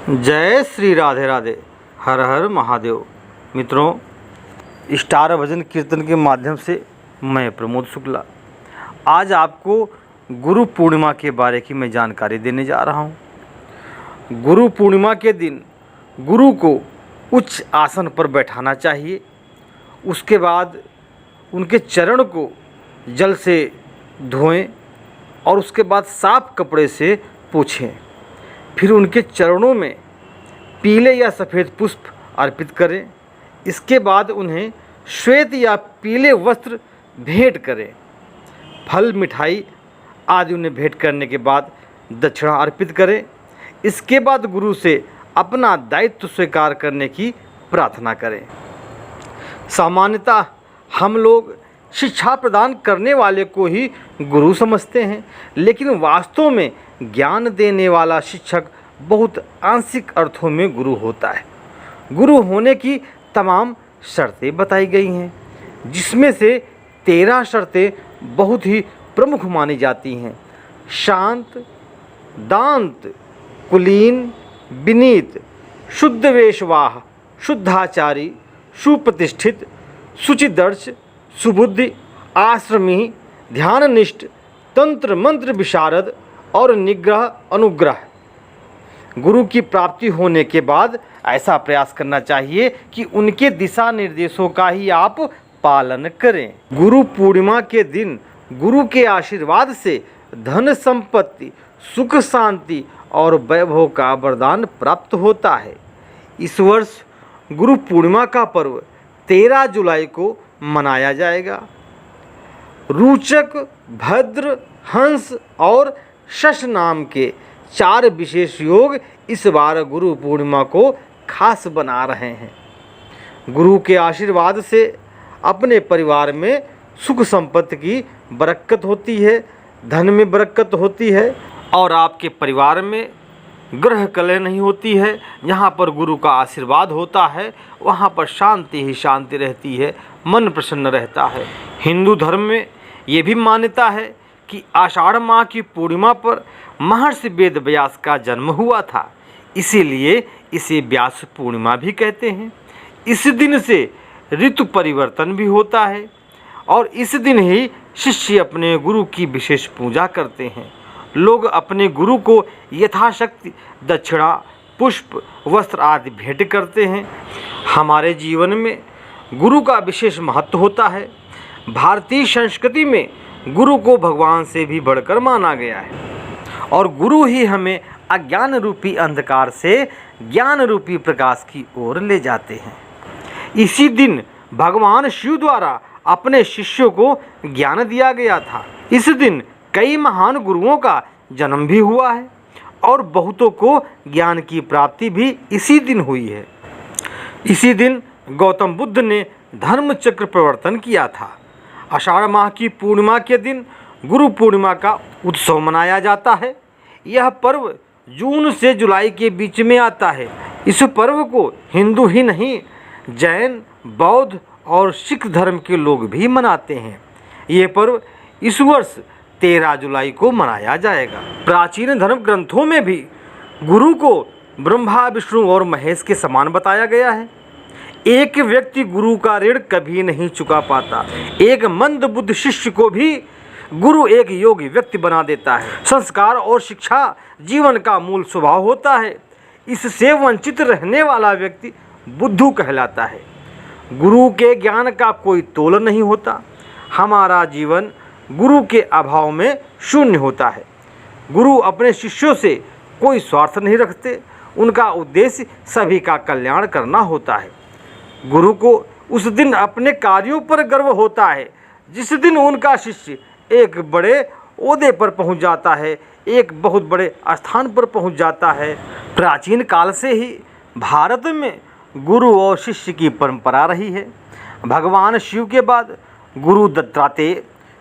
जय श्री राधे राधे, हर हर महादेव। मित्रों, स्टार भजन कीर्तन के माध्यम से मैं प्रमोद शुक्ला आज आपको गुरु पूर्णिमा के बारे की मैं जानकारी देने जा रहा हूँ। गुरु पूर्णिमा के दिन गुरु को उच्च आसन पर बैठाना चाहिए। उसके बाद उनके चरण को जल से धोएं और उसके बाद साफ कपड़े से पोंछें। फिर उनके चरणों में पीले या सफ़ेद पुष्प अर्पित करें। इसके बाद उन्हें श्वेत या पीले वस्त्र भेंट करें। फल मिठाई आदि उन्हें भेंट करने के बाद दक्षिणा अर्पित करें। इसके बाद गुरु से अपना दायित्व स्वीकार करने की प्रार्थना करें। सामान्यतः हम लोग शिक्षा प्रदान करने वाले को ही गुरु समझते हैं, लेकिन वास्तव में ज्ञान देने वाला शिक्षक बहुत आंशिक अर्थों में गुरु होता है। गुरु होने की तमाम शर्तें बताई गई हैं, जिसमें से 13 शर्तें बहुत ही प्रमुख मानी जाती हैं। शांत, दांत, कुलीन, विनीत, शुद्ध वेशवाह, शुद्धाचारी, सुप्रतिष्ठित, शुचिदर्श, सुबुद्धि, आश्रमी, ध्याननिष्ठ, तंत्र मंत्र विशारद और निग्रह अनुग्रह। गुरु की प्राप्ति होने के बाद ऐसा प्रयास करना चाहिए कि उनके दिशा निर्देशों का ही आप पालन करें। गुरु पूर्णिमा के दिन गुरु के आशीर्वाद से धन संपत्ति, सुख शांति और वैभव का वरदान प्राप्त होता है। इस वर्ष गुरु पूर्णिमा का पर्व 13 जुलाई को मनाया जाएगा। रुचक, भद्र, हंस और शश नाम के 4 विशेष योग इस बार गुरु पूर्णिमा को खास बना रहे हैं। गुरु के आशीर्वाद से अपने परिवार में सुख संपत्ति की बरकत होती है, धन में बरकत होती है और आपके परिवार में ग्रह कलह नहीं होती है। यहाँ पर गुरु का आशीर्वाद होता है, वहाँ पर शांति ही शांति रहती है, मन प्रसन्न रहता है। हिंदू धर्म में ये भी मान्यता है कि आषाढ़ माह की पूर्णिमा पर महर्षि वेद व्यास का जन्म हुआ था, इसीलिए इसे व्यास पूर्णिमा भी कहते हैं। इस दिन से ऋतु परिवर्तन भी होता है और इस दिन ही शिष्य अपने गुरु की विशेष पूजा करते हैं। लोग अपने गुरु को यथाशक्ति दक्षिणा, पुष्प, वस्त्र आदि भेंट करते हैं। हमारे जीवन में गुरु का विशेष महत्व होता है। भारतीय संस्कृति में गुरु को भगवान से भी बढ़कर माना गया है और गुरु ही हमें अज्ञान रूपी अंधकार से ज्ञान रूपी प्रकाश की ओर ले जाते हैं। इसी दिन भगवान शिव द्वारा अपने शिष्यों को ज्ञान दिया गया था। इस दिन कई महान गुरुओं का जन्म भी हुआ है और बहुतों को ज्ञान की प्राप्ति भी इसी दिन हुई है। इसी दिन गौतम बुद्ध ने धर्म चक्र प्रवर्तन किया था। आषाढ़ माह की पूर्णिमा के दिन गुरु पूर्णिमा का उत्सव मनाया जाता है। यह पर्व जून से जुलाई के बीच में आता है। इस पर्व को हिंदू ही नहीं, जैन, बौद्ध और सिख धर्म के लोग भी मनाते हैं। ये पर्व इस वर्ष 13 जुलाई को मनाया जाएगा। प्राचीन धर्म ग्रंथों में भी गुरु को ब्रह्मा, विष्णु और महेश के समान बताया गया है। एक व्यक्ति गुरु का ऋण कभी नहीं चुका पाता। एक मंद बुद्ध शिष्य को भी गुरु एक योगी व्यक्ति बना देता है। संस्कार और शिक्षा जीवन का मूल स्वभाव होता है। इससे वंचित रहने वाला व्यक्ति बुद्धू कहलाता है। गुरु के ज्ञान का कोई तोल नहीं होता। हमारा जीवन गुरु के अभाव में शून्य होता है। गुरु अपने शिष्यों से कोई स्वार्थ नहीं रखते। उनका उद्देश्य सभी का कल्याण करना होता है। गुरु को उस दिन अपने कार्यों पर गर्व होता है जिस दिन उनका शिष्य एक बड़े ओहदे पर पहुंच जाता है, एक बहुत बड़े स्थान पर पहुंच जाता है। प्राचीन काल से ही भारत में गुरु और शिष्य की परंपरा रही है। भगवान शिव के बाद गुरु दत्तात्रेय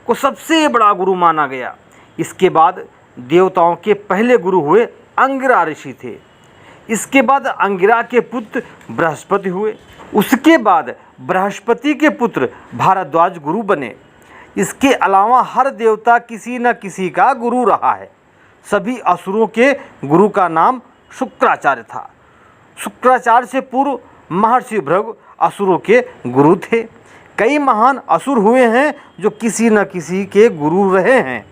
को सबसे बड़ा गुरु माना गया। इसके बाद देवताओं के पहले गुरु हुए अंगिरा ऋषि थे। इसके बाद अंगिरा के पुत्र बृहस्पति हुए। उसके बाद बृहस्पति के पुत्र भारद्वाज गुरु बने। इसके अलावा हर देवता किसी न किसी का गुरु रहा है। सभी असुरों के गुरु का नाम शुक्राचार्य था। शुक्राचार्य से पूर्व महर्षि भृगु असुरों के गुरु थे। कई महान असुर हुए हैं जो किसी न किसी के गुरु रहे हैं।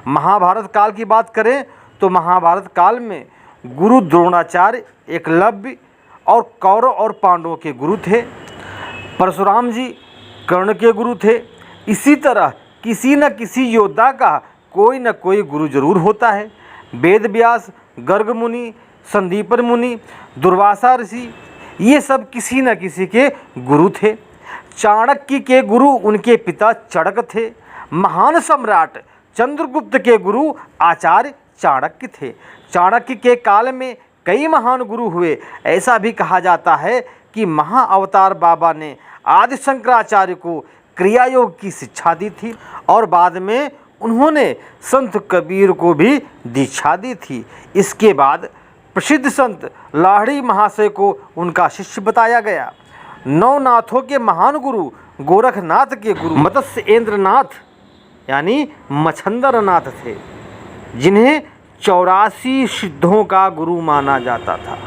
महाभारत काल की बात करें तो महाभारत काल में गुरु द्रोणाचार्य, एकलव्य और कौरव और पांडवों के गुरु थे। परशुराम जी कर्ण के गुरु थे। इसी तरह किसी न किसी योद्धा का कोई न कोई गुरु जरूर होता है। वेद व्यास, गर्ग मुनि, संदीपर मुनि, दुर्वासा ऋषि, ये सब किसी न किसी के गुरु थे। चाणक्य के गुरु उनके पिता चड़क थे। महान सम्राट चंद्रगुप्त के गुरु आचार्य चाणक्य थे। चाणक्य के काल में कई महान गुरु हुए। ऐसा भी कहा जाता है कि महाअवतार बाबा ने आदि शंकराचार्य को क्रिया योग की शिक्षा दी थी और बाद में उन्होंने संत कबीर को भी दीक्षा दी थी। इसके बाद प्रसिद्ध संत लाहिड़ी महाशय को उनका शिष्य बताया गया। नवनाथों के महान गुरु गोरखनाथ के गुरु मत्स्येंद्रनाथ यानी मच्छंदरनाथ थे, जिन्हें 84 सिद्धों का गुरु माना जाता था।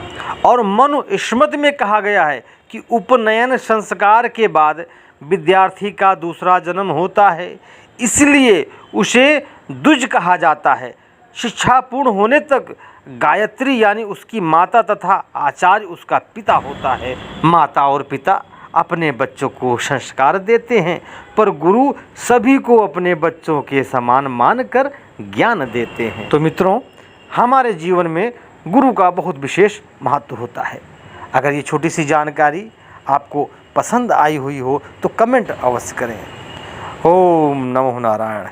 और मनु स्मृति में कहा गया है कि उपनयन संस्कार के बाद विद्यार्थी का दूसरा जन्म होता है, इसलिए उसे द्विज कहा जाता है। शिक्षा पूर्ण होने तक गायत्री यानी उसकी माता तथा आचार्य उसका पिता होता है। माता और पिता अपने बच्चों को संस्कार देते हैं, पर गुरु सभी को अपने बच्चों के समान मानकर ज्ञान देते हैं। तो मित्रों, हमारे जीवन में गुरु का बहुत विशेष महत्व होता है। अगर ये छोटी सी जानकारी आपको पसंद आई हुई हो तो कमेंट अवश्य करें। ओम नमो नारायण।